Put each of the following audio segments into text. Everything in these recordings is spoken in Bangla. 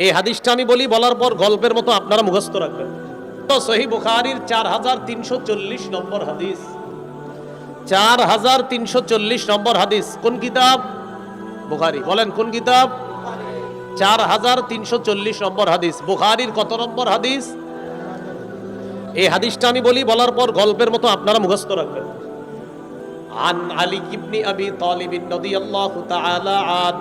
এই হাদিসটা আমি বলি, বলার পর গল্পের মতো আপনারা মুখস্থ রাখবেন। তো সহিহ বুখারীর 4340 নম্বর হাদিস, 4340 নম্বর হাদিস। কোন কিতাব? বুখারী। বলেন কোন কিতাব? 4340 নম্বর হাদিস। বুখারীর কত নম্বর হাদিস? এই হাদিসটা আমি বলি, বলার পর গল্পের মতো আপনারা মুখস্থ রাখবেন। আন আলী ইবনে আবি তালিব রাদিয়াল্লাহু তাআলা আন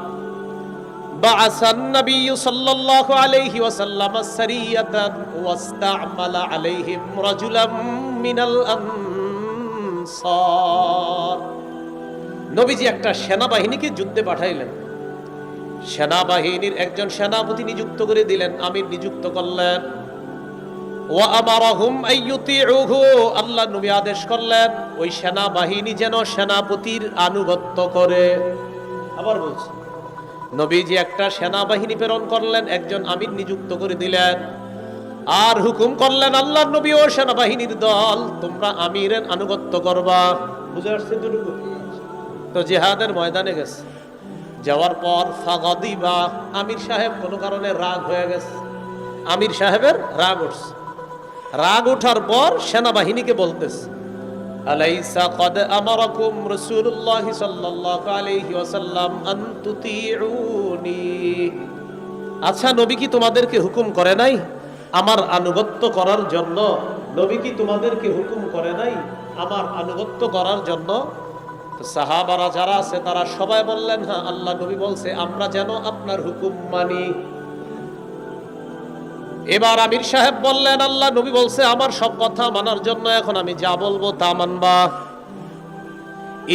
বা'আসান নবী সাল্লাল্লাহু আলাইহি ওয়াসাল্লাম সারিয়াতান ওয়াস্তা'মালা আলাইহিম রাজুলাম মিনাল আনসার। নবীজি একটা সেনাবাহিনীকে যুদ্ধে পাঠাইলেন। সেনাবাহিনীর একজন সেনাপতি নিযুক্ত করে দিলেন, আমির নিযুক্ত করলেন। ওয়া আমারাহুম আইয়ুতিউহু, আল্লাহ নবী আদেশ করলেন ওই সেনাবাহিনী যেন সেনাপতির আনুগত্য করে। আবার বলছি, নবীজি একটা সেনাবাহিনী প্রেরণ করলেন, একজন আমির নিযুক্ত করে দিলেন, আর হুকুম করলেন আল্লাহ নবী ও সেনাবাহিনীর দল, তোমরা আমিরের আনুগত্য করবা। বুঝে আসছে যতটুকু? তো জিহাদের ময়দানে গেছে, যাওয়ার পর ফাগাদিবা, আমির সাহেব কোনো কারণে রাগ হয়ে গেছে। আমির সাহেবের রাগ উঠছে। রাগ ওঠার পর সেনাবাহিনীকে বলতেছে, আলাইসা ক্বাদ আমারাকুম রাসূলুল্লাহ সাল্লাল্লাহু আলাইহি ওয়াসাল্লাম আন তুতিউনি। আচ্ছা, নবী কি তোমাদেরকে হুকুম করে নাই আমার আনুগত্য করার জন্য? নবী কি তোমাদেরকে হুকুম করে নাই আমার আনুগত্য করার জন্য? তো সাহাবারা যারা আছে তারা সবাই বললেন, হ্যাঁ, আল্লাহ নবী বলছে আমরা যেন আপনার হুকুম মানি। এবার আমির সাহেব বললেন, আল্লাহ নবী বলছে আমার সব কথা মানার জন্য এখন আমি যা বলবো তা মানবা।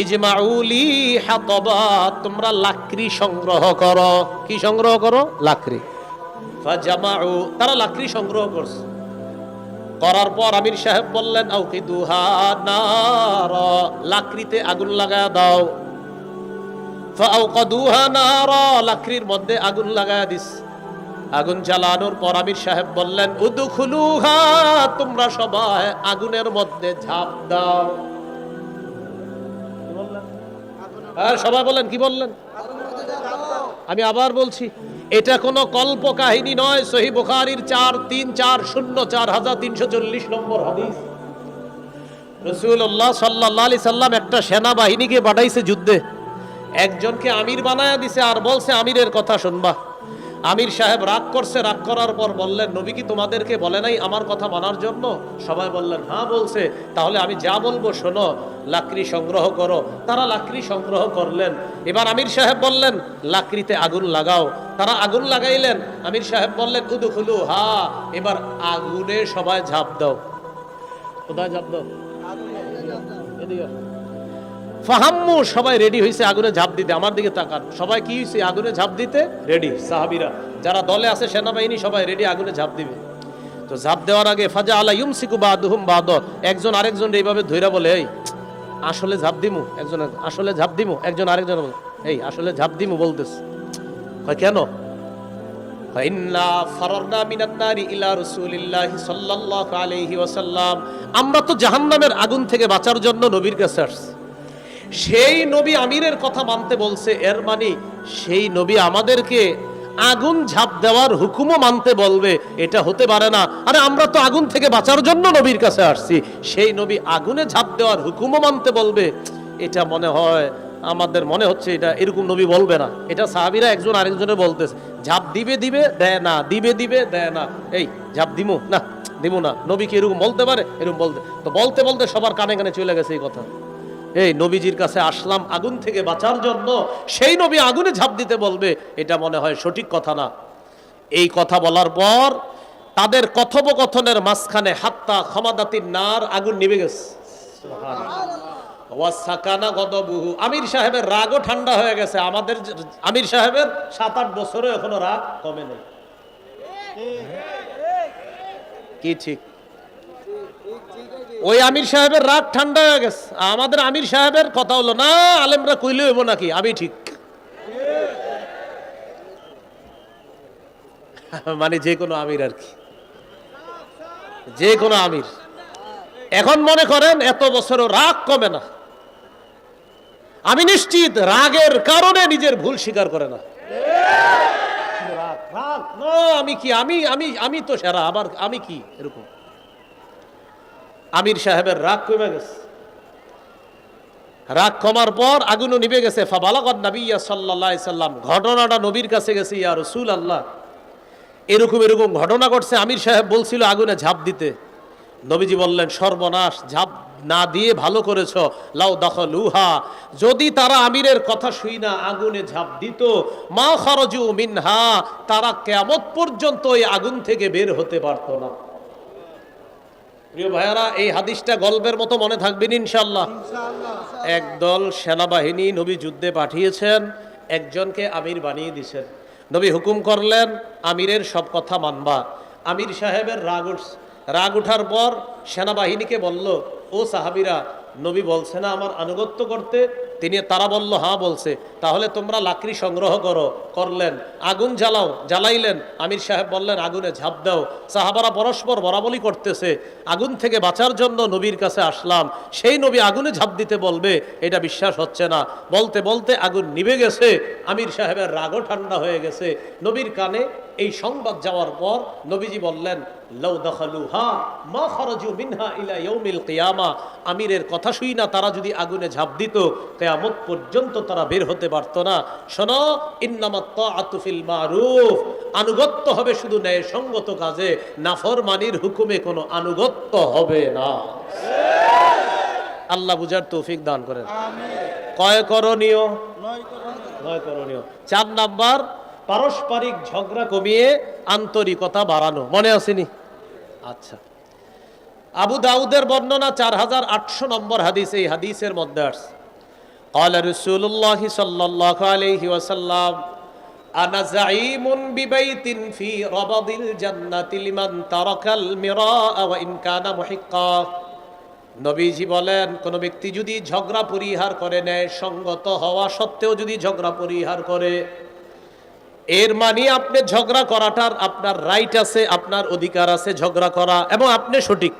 ইজমাউলি হাতাবা, তোমরা লাকড়ি সংগ্রহ করো। কি সংগ্রহ করো? লাকড়ি। ফাজামাউ, তারা লাকড়ি সংগ্রহ করছে। করার পর আমির সাহেব বললেন, আউকিদুহা নারা, লাকড়িতে আগুন লাগায়া দাও। ফাআউকাদুহা নারা, লাকড়ির মধ্যে আগুন লাগায়া দিস। আগুন জ্বালানোর পর আমির সাহেব বললেন, উদখুলুহা, তোমরা সবাই আগুনের মধ্যে ঝাঁপ দাও। কি বললেন? আর সবাই বলেন, কি বললেন? আমি আবার বলছি, এটা কোনো কল্প কাহিনী নয়। সহিহ বুখারীর 4340 নম্বর হাদিস। রাসূলুল্লাহ সাল্লাল্লাহু আলাইহি সাল্লাম একটা সেনাবাহিনীকে পাঠাইছে যুদ্ধে, একজনকে আমির বানায়া দিছে আর বলছে আমিরের কথা শুনবা। আমির সাহেব রাগ করছে। রাগ করার পর বললেন, নবী কি তোমাদেরকে বলে নাই আমার কথা মানার জন্য? সবাই বললেন, হ্যাঁ বলছে। তাহলে আমি যা বলবো শোনো, লাকড়ি সংগ্রহ করো। তারা লাকড়ি সংগ্রহ করলেন। এবার আমির সাহেব বললেন, লাকড়িতে আগুন লাগাও। তারা আগুন লাগাইলেন। আমির সাহেব বললেন, উদখুলু হা, এবার আগুনে সবাই ঝাঁপ দাও। কোথায় ঝাঁপ দাও? এদিকে। ফাহাম্মু, সবাই রেডি হয়েছে আগুনে ঝাঁপ দিতে। আমার দিকে তাকান, সবাই কি হয়েছে? আগুনে ঝাঁপ দিতে রেডি। সাহাবীরা যারা দলে আছে, সেনাবাহিনী সবাই রেডি, আগুনে ঝাঁপ দিবে। তো ঝাঁপ দেওয়ার আগে ফাজা আলা ইউমসিকু বাদুহুম বাদ, একজন আরেকজন এইভাবে ধইরা বলে, এই আসলে ঝাঁপ দিমু। একজন আসলে ঝাঁপ দিমু। একজন আরেকজন বলে, এই আসলে ঝাঁপ দিমু বলতেছে। কয় কেন? ইন্না ফারারনা মিনান নারি ইলা রাসূলিল্লাহি সাল্লাল্লাহু আলাইহি ওয়াসাল্লাম, আমরা তো জাহান্নামের আগুন থেকে বাঁচার জন্য নবীর কাছে আসছি। সেই নবী আমিরের কথা মানতে বলছে, এর মানে সেই নবী আমাদেরকে আগুন ঝাঁপ দেওয়ার হুকুমও মানতে বলবে? এটা হতে পারে না। আরে আমরা তো আগুন থেকে বাঁচার জন্য নবীর কাছে আসছি, সেই নবী আগুনে ঝাঁপ দেওয়ার হুকুমও মানতে বলবে? এটা মনে হয়, আমাদের মনে হচ্ছে এটা এরকম নবী বলবে না। এটা সাহাবীরা একজন আরেকজনের বলতেছে, ঝাঁপ দিবে দিবে দেয় না, দিবে দিবে দেয় না। এই ঝাঁপ দিমু না, দিমু না। নবী কি এরকম বলতে পারে? এরকম বলতে তো বলতে বলতে সবার কানে কানে চলে গেছে এই কথা। এই নবীজির কাছে আসলাম আগুন থেকে বাঁচার জন্য, সেই নবী আগুনে ঝাঁপ দিতে বলবে? এটা মনে হয় সঠিক কথা না। এই কথা বলার পর তাদের কথোপকথনের মাঝখানে হাত্তা খামাদাতিন নার, আগুন নিভে গেছে। ওয়াসাকানা গদবুহু, আমির সাহেবের রাগও ঠান্ডা হয়ে গেছে। আমাদের আমির সাহেবের 7-8 বছরে এখনো রাগ কমে নেই। কি ঠিক? ওই আমির সাহেবের রাগ ঠান্ডা হয়ে গেছে। আমাদের আমির সাহেবের কথা হলো, না আলেমরা কইলে হইব নাকি, আমি ঠিক। মানে যে কোনো আমির আর কি, যে কোনো আমির। এখন মনে করেন এত বছরও রাগ কমে না। আমি নিশ্চিত রাগের কারণে নিজের ভুল স্বীকার করে না। রাগ রাগ না, আমি কি, আমি আমি আমি তো সেরা, আবার আমি কি, এরকম। আমির সাহেবের রাগ কমে গেছে। রাগ কমার পর আগুনও নিভে গেছে। ফাবালাগান নবিয়্যা সাল্লাল্লাহু আলাইহি সাল্লাম, ঘটনাটা নবীর কাছে গেছে। ইয়া রাসূলুল্লাহ, এরকম এরকম ঘটনা ঘটছে। আমির সাহেব বলছিল আগুনে ঝাঁপ দিতে। নবীজি বললেন, সর্বনাশ, ঝাঁপ না দিয়ে ভালো করেছ। লাউ দাখালুহা, যদি তারা আমিরের কথা শুই না আগুনে ঝাঁপ দিত, মা খারাজু মিনহা, তারা কিয়ামত পর্যন্ত এই আগুন থেকে বের হতে পারত না। প্রিয় ভাইয়ারা, এই হাদিসটা গল্পের মতো মনে থাকবেন ইনশাআল্লাহ। একদল সেনাবাহিনী নবী যুদ্ধে পাঠিয়েছেন, একজনকে আমির বানিয়ে দিয়েছেন। নবী হুকুম করলেন আমিরের সব কথা মানবা। আমির সাহেবের রাগ উঠার পর সেনাবাহিনীকে বলল, ও সাহাবীরা, নবী বলছে না আমার আনুগত্য করতে? তারা বলল হ্যাঁ বলছে। তাহলে তোমরা লাকড়ি সংগ্রহ করলেন, আগুন জ্বালাইলেন। আমির সাহেব বললেন আগুনে ঝাঁপ দাও। সাহাবারা পরস্পর বরাবলি করতেছে। আগুন থেকে বাঁচার জন্য নবীর কাছে আসলাম, সেই নবী আগুনে ঝাঁপ দিতে বলবে, এটা বিশ্বাস হচ্ছে না। বলতে বলতে আগুন নিভে গেছে। আমির সাহেবের রাগও ঠান্ডা হয়ে গেছে। নবীর কানে এই সংবাদ যাওয়ার পর নবীজি বললেন, লাউ দাখালুহা মা খারাজু মিনহা ইলা ইয়াউমিল কিয়ামা, আমিরের কথা শুই না তারা যদি আগুনে ঝাঁপ দিত, কিয়ামত পর্যন্ত তারা বের হতে পারত না। শোনো, ইন্নামাত তাআতু ফিল মারুফ, আনুগত্য হবে শুধু ন্যায়সঙ্গত কাজে, নাফরমানির হুকুমে কোনো আনুগত্য হবে না। আল্লাহ বুঝার তৌফিক দান করেন। কয় করণীয়? 9 করণীয়। 4 নাম্বার, পারস্পরিক ঝগড়া কমিয়ে আন্তরিকতা বাড়ানো। মনে আসেনি? আচ্ছা, আবু দাউদের বর্ণনা 4800 নম্বর হাদিস। এই হাদিসের মধ্যে আসছে, قال رسول الله صلى الله عليه وسلم انا زعيم ببيت في ربض الجنة لمن ترك المراء وان كان محقا। নবীজি বলেন, কোন ব্যক্তি যদি ঝগড়া পরিহার করে, ন্যায় সঙ্গত হওয়া সত্ত্বেও যদি ঝগড়া পরিহার করে, এর মানে আপনি ঝগড়া করাটার আপনার রাইট আছে, আপনার অধিকার আছে ঝগড়া করা, এবং আপনি সঠিক।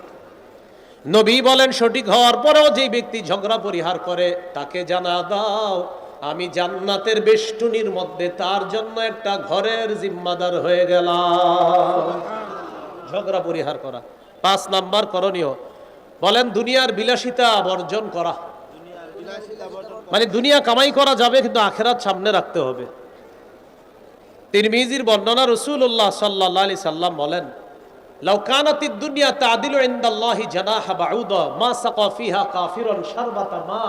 নবী বলেন, সঠিক হওয়ার পরেও যে ব্যক্তি ঝগড়া পরিহার করে, তাকে জানা দাও আমি জান্নাতের বেষ্টনীর মধ্যে তার জন্য একটা ঘরের জিম্মাদার হয়ে গেলাম। ঝগড়া পরিহার করা। 5 নাম্বার করণীয়, বলেন দুনিয়ার বিলাসিতা বর্জন করা। মানে দুনিয়া কামাই করা যাবে, কিন্তু আখিরাত সামনে রাখতে হবে। তিরমিজির বর্ণনা, রাসূলুল্লাহ সাল্লাল্লাহু আলাইহি সাল্লাম বলেন, লাউ কানাতিদ দুনিয়া তাদিলু ইনদাল্লাহি জানাহা বাউদা মা সাকা ফিহা কাফিরুন শারবাতা মা।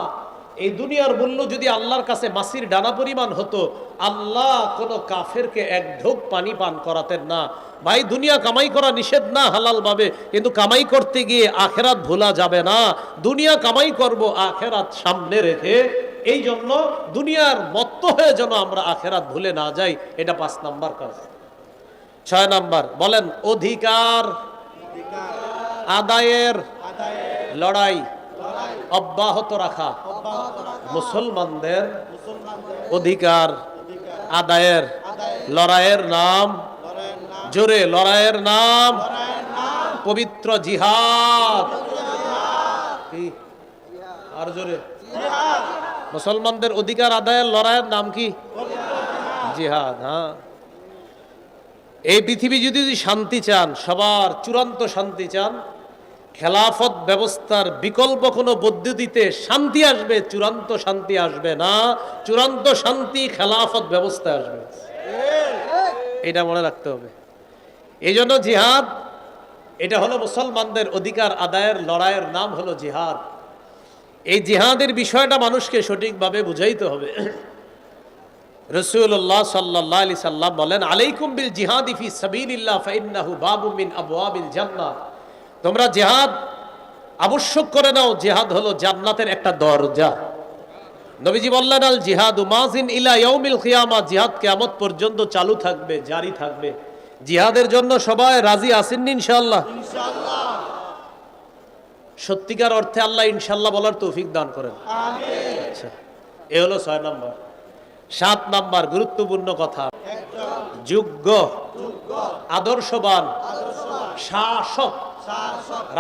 এই দুনিয়ার মূল্য যদি আল্লাহর কাছে মাছির ডানা পরিমাণ হতো, আল্লাহ কোন কাফেরকে এক ঢোক পানি পান করাতেন না। ভাই, দুনিয়া কামাই করা নিষেধ না হালাল ভাবে, কিন্তু কামাই করতে গিয়ে আখেরাত ভোলা যাবে না। দুনিয়া কামাই করব আখেরাত সামনে রেখে, এই জন্য দুনিয়ার মত্ত হয়ে যেন আমরা আখেরাত ভুলে না যাই। এটা 5 নাম্বার কাজ। 6 নাম্বার, বলেন অধিকার আদায়ের লড়াই অব্যাহত রাখা। মুসলমানদের অধিকার আদায়ের লড়াইয়ের নাম, জোরে, লড়াইয়ের নাম পবিত্র জিহাদ। কি? আর জোরে। মুসলমানদের অধিকার আদায়ের লড়াইয়ের নাম কি? জিহাদ। হ্যাঁ, এই পৃথিবী যদি শান্তি চান, সবার চূড়ান্ত শান্তি চান, খেলাফত ব্যবস্থার বিকল্প কোনো পদ্ধতিতে শান্তি আসবে, চূড়ান্ত শান্তি আসবে না। চূড়ান্ত শান্তি খেলাফত ব্যবস্থা আসবে, এটা মনে রাখতে হবে। এই জন্য জিহাদ, এটা হলো মুসলমানদের অধিকার আদায়ের লড়াইয়ের নাম হলো জিহাদ। এই জিহাদের বিষয়টা মানুষকে সঠিকভাবে বুঝাইতে হবে। রাসূলুল্লাহ সাল্লাল্লাহু আলাইহি সাল্লাম বলেন, আলাইকুম বিল জিহাদি ফি সাবিলিল্লাহ ফাইন্নাহু বাবুম মিন আবওয়াবিল জান্নাহ। তোমরা জিহাদ আবশ্যক করে নাও, জিহাদ হলো জান্নাতের একটা দরজা। নবীজি বললেন, আল জিহাদু মাজিন ইলা ইয়াউমিল কিয়ামা, জিহাদ কিয়ামত পর্যন্ত চালু থাকবে, জারি থাকবে। জিহাদের জন্য সবাই রাজি আছেন ইনশাআল্লাহ? ইনশাআল্লাহ। সত্যিকার অর্থে আল্লাহ ইনশাআল্লাহ বলার তৌফিক দান করেন। আমিন। আচ্ছা, এ হলো 6 নাম্বার। 7 নাম্বার গুরুত্বপূর্ণ কথা, যোগ্য আদর্শবান শাসক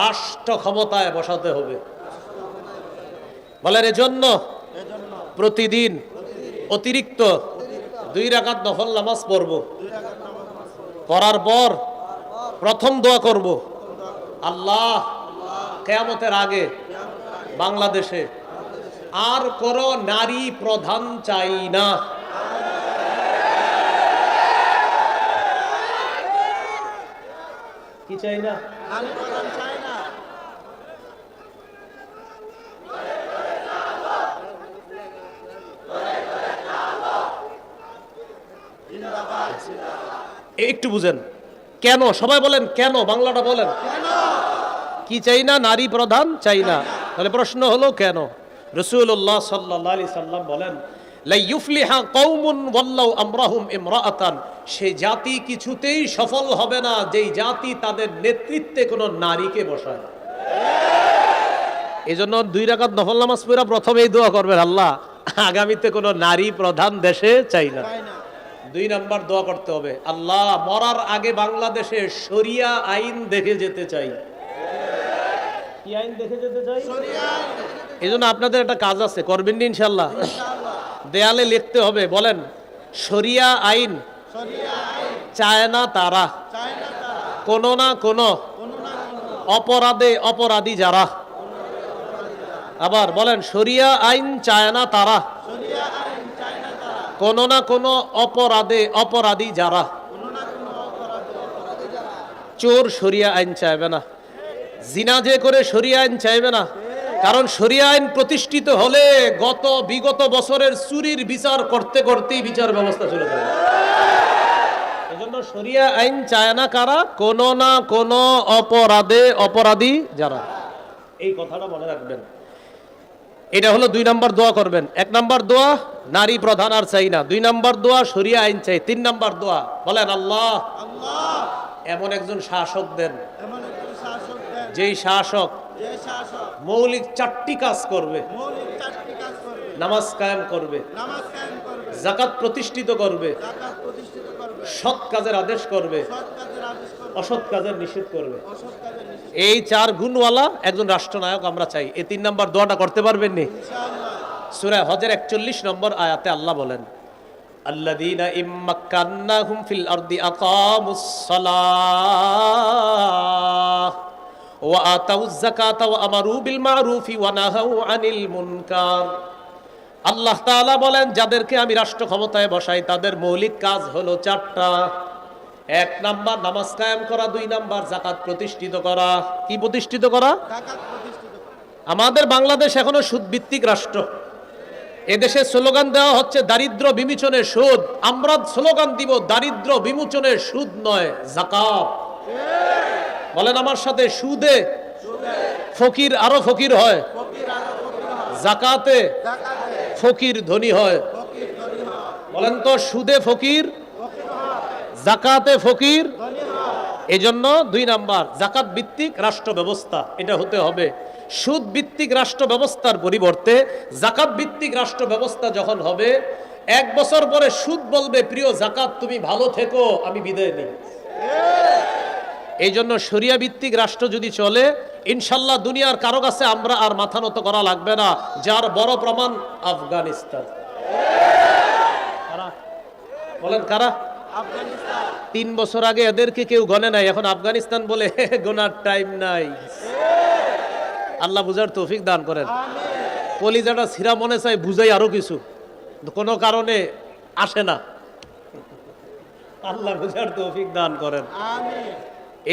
রাষ্ট্র ক্ষমতায় বসাতে হবে। বলেন, এজন্য প্রতিদিন অতিরিক্ত 2 রাকাত নফল নামাজ পড়ব। করার পর প্রথম দোয়া করব, আল্লাহ কিয়ামতের আগে বাংলাদেশে আর কোনো নারী প্রধান চাই না। কি চাই না? নারী প্রধান চাই না। একটু বুঝেন কেন, সবাই বলেন কেন, বাংলাটা বলেন। কি চাই না? নারী প্রধান চাই না। তাহলে প্রশ্ন হলো কেন? রাসূলুল্লাহ সাল্লাল্লাহু আলাইহি সাল্লাম বলেন, লা ইউফলিহা কওমুন ওয়াল্লাউ আমরাহুম ইমরাআতান, সেই জাতি কিছুতেই সফল হবে না যেই জাতি তাদের নেতৃত্বে কোনো নারীকে বসায়। এজন্য 2 রাকাত নফল নামাজ পড়া প্রথমেই দোয়া করবেন, আল্লাহ আগামীতে কোনো নারী প্রধান দেশে চাই না। 2 নাম্বার দোয়া করতে হবে, আল্লাহ মরার আগে বাংলাদেশে শরিয়া আইন দেখে যেতে চাই। কি আইন দেখে যেতে চাই? এই জন্য আপনাদের একটা কাজ আছে, করবেন না ইনশাল্লাহ? দেয়ালে লিখতে হবে, বলেন শরিয়া আইন চায় না তারা, কোনো না কোনো অপরাধে অপরাধী যারা। আবার বলেন শরিয়া আইন চায় না তারা, কোনো না কোনো অপরাধে অপরাধী যারা। চোর শরিয়া আইন চাইবে না, জিনা যে করে শরিয়া আইন চাইবে না, কারণ শরিয়া আইন প্রতিষ্ঠিত হলে বিগত বছরের চুরির বিচার করতে করতেই বিচার ব্যবস্থা চলে যাবে। এজন্য শরিয়া আইন চায় না কারা? কোনো না কোনো অপরাধে অপরাধী যারা। এই কথাটা মনে রাখবেন। এটা হলো 2 নাম্বার দোয়া করবেন। 1 নাম্বার দোয়া নারী প্রধান আর চাই না, 2 নাম্বার দোয়া শরিয়া আইন চাই, 3 নাম্বার দোয়া বলেন আল্লাহ এমন একজন শাসক দেন, যেই শাসক মৌলিক 4টি কাজ করবে, নামাজ কায়েম করবে, যাকাত প্রতিষ্ঠিত করবে, সৎ কাজের আদেশ করবে, অসৎ কাজের নিষেধ করবে। এই 4 গুণওয়ালা একজন রাষ্ট্রনায়ক আমরা চাই। এই 3 নাম্বার দোয়াটা করতে পারবেন নি? সূরা হজের 41 নম্বর আয়াতে আল্লাহ বলেন, আল্লাযীনা ইম্মাক্কান্নাহুম ফিল আরদি আকামুস সালাহ ওয়া আতাউয যাকাতা ওয়া আমারু বিল মা'রুফি ওয়া নাহাউ আনিল মুনকার। আল্লাহ তাআলা বলেন, যাদেরকে আমি রাষ্ট্র ক্ষমতায় বসাই তাদের মৌলিক কাজ হলো 4টা। 1 নাম্বার নামাজ কায়েম করা, 2 নাম্বার যাকাত প্রতিষ্ঠিত করা। কি প্রতিষ্ঠিত করা? আমাদের বাংলাদেশ এখনো সুদ ভিত্তিক রাষ্ট্র। এদেশে স্লোগান দেওয়া হচ্ছে দারিদ্র বিমোচনে সুদ। আমরা স্লোগান দিব দারিদ্র বিমোচনে সুদ নয়, যাকাত। বলেন আমার সাথে, সুদে ফকির আরো ফকির হয়, যাকাতে ফকির ধনী হয়। বলেন তো, সুদে ফকির, যাকাতে ফকির। এজন্য 2 নাম্বার যাকাত ভিত্তিক রাষ্ট্র ব্যবস্থা এটা হতে হবে। সুদ ভিত্তিক রাষ্ট্র ব্যবস্থার পরিবর্তে যাকাত ভিত্তিক রাষ্ট্র ব্যবস্থা যখন হবে, 1 বছর পরে সুদ বলবে, প্রিয় যাকাত তুমি ভালো থেকো, আমি বিদায় নিই। এই জন্য শরিয়া ভিত্তিক রাষ্ট্র যদি চলে, ইনশাল্লাহ দুনিয়ার কারো কাছে আমরা আর মাথা নত করা লাগবে না। যার বড় প্রমাণ আফগানিস্তান। বলেন কারা? 3 বছর আগে এদেরকে কেউ গণে নাই, এখন আফগানিস্তান বলে গোনার টাইম নাই। আল্লাহ বুঝার তৌফিক দান করেন। কলিজাটা ছিঁড়া মনে চাই বুঝাই আরো কিছু, কোনো কারণে আসে না। আল্লাহ বুঝার তৌফিক দান করেন।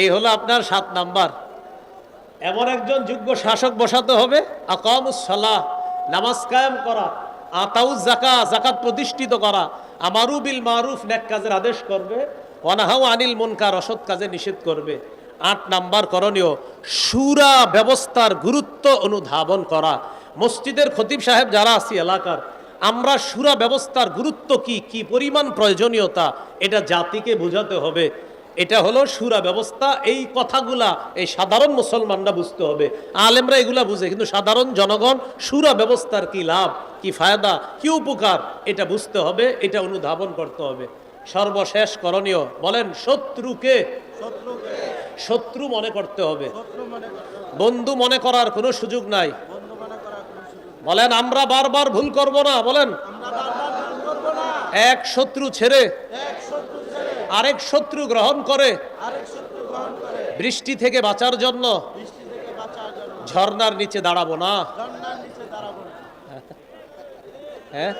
এই হলো আপনার 7 নাম্বার। এমন একজন যোগ্য শাসক বসাতে হবে, আকামুস সালাহ নামাজ কায়েম করা, আতাউজ যাকাত যাকাত প্রতিষ্ঠিত করা, আমারু বিল মারুফ নেক কাজের আদেশ করবে, ওয়া নাহাউ আনিল মুনকার অসৎ কাজে নিষেধ করবে। 8 নাম্বার করণীয় শুরা ব্যবস্থার গুরুত্ব অনুধাবন করা। মসজিদের খতিব সাহেব যারা আছি এলাকার, আমরা শুরা ব্যবস্থার গুরুত্ব কি পরিমাণ প্রয়োজনীয়তা এটা জাতিকে বোঝাতে হবে। এটা হলো শুরা ব্যবস্থা। এই কথাগুলা এই সাধারণ মুসলমানরা বুঝতে হবে। আলেমরা এগুলা বুঝে, কিন্তু সাধারণ জনগণ শুরা ব্যবস্থার কি লাভ, কি ফায়দা, কি উপকার এটা বুঝতে হবে, এটা অনুধাবন করতে হবে। সর্বশেষ করণীয় বলেন, শত্রুকে শত্রু মনে করতে হবে, বন্ধু মনে করার কোনো সুযোগ নাই। বলেন আমরা বারবার ভুল করব না। বলেন এক শত্রু ছেড়ে আরেক শত্রু গ্রহণ করে বৃষ্টি থেকে বাঁচার জন্য ঝর্ণার নিচে দাঁড়াবো না। হ্যাঁ,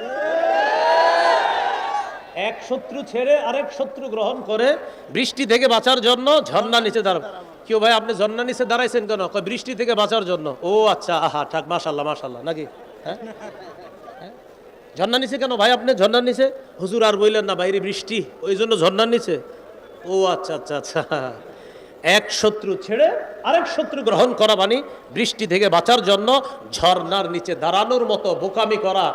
এক শত্রু ছেড়ে আরেক শত্রু গ্রহণ করে বৃষ্টি থেকে বাঁচার জন্য ঝর্ণার নিচে দাঁড়াবো। কেউ ভাই আপনি ঝর্ণার নিচে দাঁড়াইছেন কেন? কয় বৃষ্টি থেকে বাঁচার জন্য। ও আচ্ছা, আহা থাক, মাশাল্লাহ মাশাল্লাহ, নাকি? হ্যাঁ, ঝর্ণার নিচে কেন ভাই আপনি? ঝর্ণার নিচে হুজুর আর বললেন না, বাইরে বৃষ্টি, ওই জন্য ঝর্ণার নিচে। ও আচ্ছা আচ্ছা আচ্ছা, এক শত্রু ছেড়ে আরেক শত্রু গ্রহণ করা মানে বৃষ্টি থেকে বাঁচার জন্য ঝর্ণার নিচে দাঁড়ানোর মতো বোকামি করা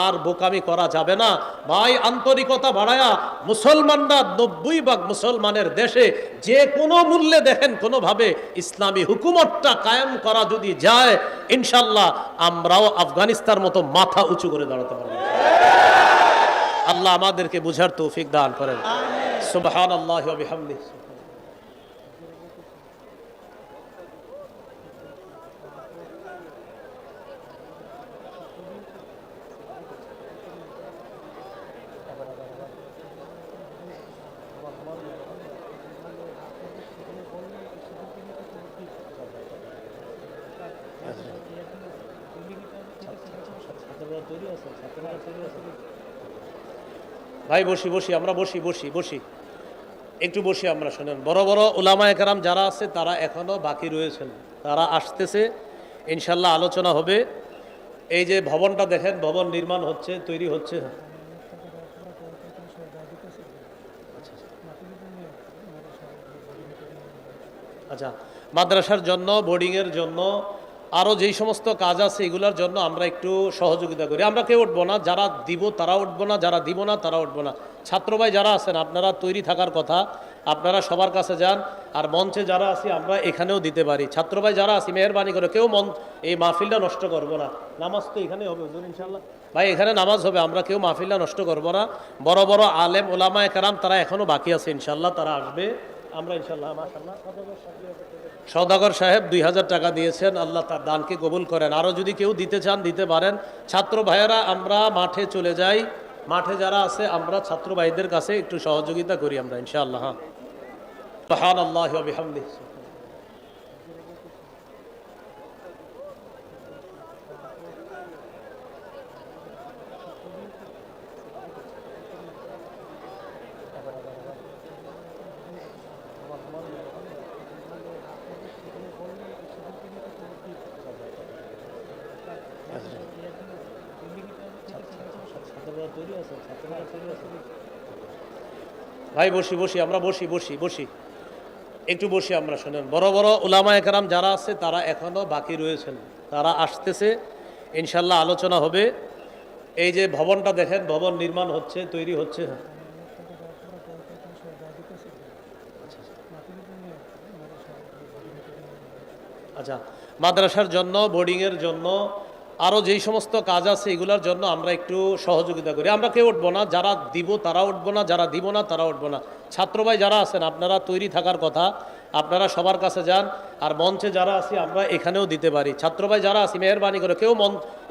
আর বোকামি করা যাবে না ভাই। আন্তরিকতা বাড়ায়া মুসলমানরা 90% মুসলমানের দেশে যে কোনো মূল্যে দেখেন কোনোভাবে ইসলামী হুকুমতটা কায়েম করা যদি যায়, ইনশাল্লাহ আমরাও আফগানিস্তান মতো মাথা উঁচু করে দাঁড়াতে পারবো। আল্লাহ আমাদেরকে বুঝার তৌফিক দান করেন। সুবহানাল্লাহি ওয়া বিহামদিহি। ভাই বসি বসি, আমরা বসি বসি বসি, একটু বসি আমরা। শোনেন, বড় বড় উলামায়ে কেরাম যারা আছে তারা এখনো বাকি রয়েছেন, তারা আসতেছে, ইনশাল্লাহ আলোচনা হবে। এই যে ভবনটা দেখেন, ভবন নির্মাণ হচ্ছে, তৈরি হচ্ছে। আচ্ছা, মাদ্রাসার জন্য, বোর্ডিংয়ের জন্য, আরও যেই সমস্ত কাজ আছে এগুলোর জন্য আমরা একটু সহযোগিতা করি। আমরা কেউ উঠবো না, যারা দিব তারা উঠবো না, যারা দিব না তারা উঠবো না। ছাত্র ভাই যারা আছেন আপনারা তৈরি থাকার কথা, আপনারা সবার কাছে যান। আর মঞ্চে যারা আছি আমরা এখানেও দিতে পারি। ছাত্র ভাই যারা আছি মেহরবানি করে কেউ এই মাহফিলটা নষ্ট করবো না। নামাজ তো এখানে হবে হুজুর ইনশাল্লাহ। ভাই এখানে নামাজ হবে, আমরা কেউ মাহফিলটা নষ্ট করবো না। বড় বড় আলেম ওলামায়ে কেরাম তারা এখনো বাকি আছে, ইনশাল্লাহ তারা আসবে। আমরা ইনশাল্লাহ মাশাআল্লাহ। সওদাগর সাহেব 2000 টাকা দিয়েছেন, আল্লাহ তার দানকে কবুল করেন। আরও যদি কেউ দিতে চান দিতে পারেন। ছাত্র ভাইয়েরা আমরা মাঠে চলে যাই, মাঠে যারা আছে আমরা ছাত্র ভাইদের কাছে একটু সহযোগিতা করি আমরা ইনশাআল্লাহ। হ্যাঁ, সুবহানাল্লাহি ওয়া বিহামদিহি। ভাই বসি বসি, আমরা বসি বসি বসি, একটু বসি আমরা। শোনেন, বড় বড় উলামায়ে কেরাম যারা আছে তারা এখনো বাকি রয়েছেন, তারা আসতেছে, ইনশাল্লাহ আলোচনা হবে। এই যে ভবনটা দেখেন, ভবন নির্মাণ হচ্ছে, তৈরি হচ্ছে। আচ্ছা, মাদ্রাসার জন্য, বোর্ডিংয়ের জন্য, আরও যেই সমস্ত কাজ আছে এগুলোর জন্য আমরা একটু সহযোগিতা করি। আমরা কেউ উঠবো না, যারা দিব তারা উঠবো না, যারা দিব না তারা উঠবো না। ছাত্র ভাই যারা আছেন আপনারা তৈরি থাকার কথা, আপনারা সবার কাছে যান। আর মঞ্চে যারা আছি আমরা এখানেও দিতে পারি। ছাত্র ভাই যারা আছি মেহরবানি করে কেউ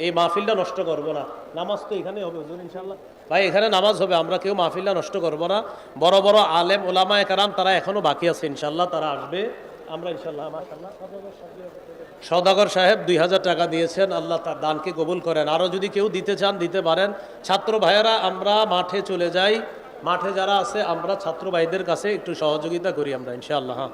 এই মাহফিলটা নষ্ট করবো না। নামাজ তো এখানে হবে হুজুর ইনশাল্লাহ। ভাই এখানে নামাজ হবে, আমরা কেউ মাহফিলটা নষ্ট করবো না। বড় বড় আলেম ওলামায়ে কেরাম তারা এখনো বাকি আছে, ইনশাল্লাহ তারা আসবে। আমরা ইনশাল্লাহ মাশাআল্লাহ। সওদাগর সাহেব 2000 টাকা দিয়েছেন, আল্লাহ তার দানকে কবুল করেন। আরও যদি কেউ দিতে চান দিতে পারেন। ছাত্র ভাইয়েরা আমরা মাঠে চলে যাই, মাঠে যারা আছে আমরা ছাত্র ভাইদের কাছে একটু সহযোগিতা করি আমরা ইনশাআল্লাহ। হ্যাঁ।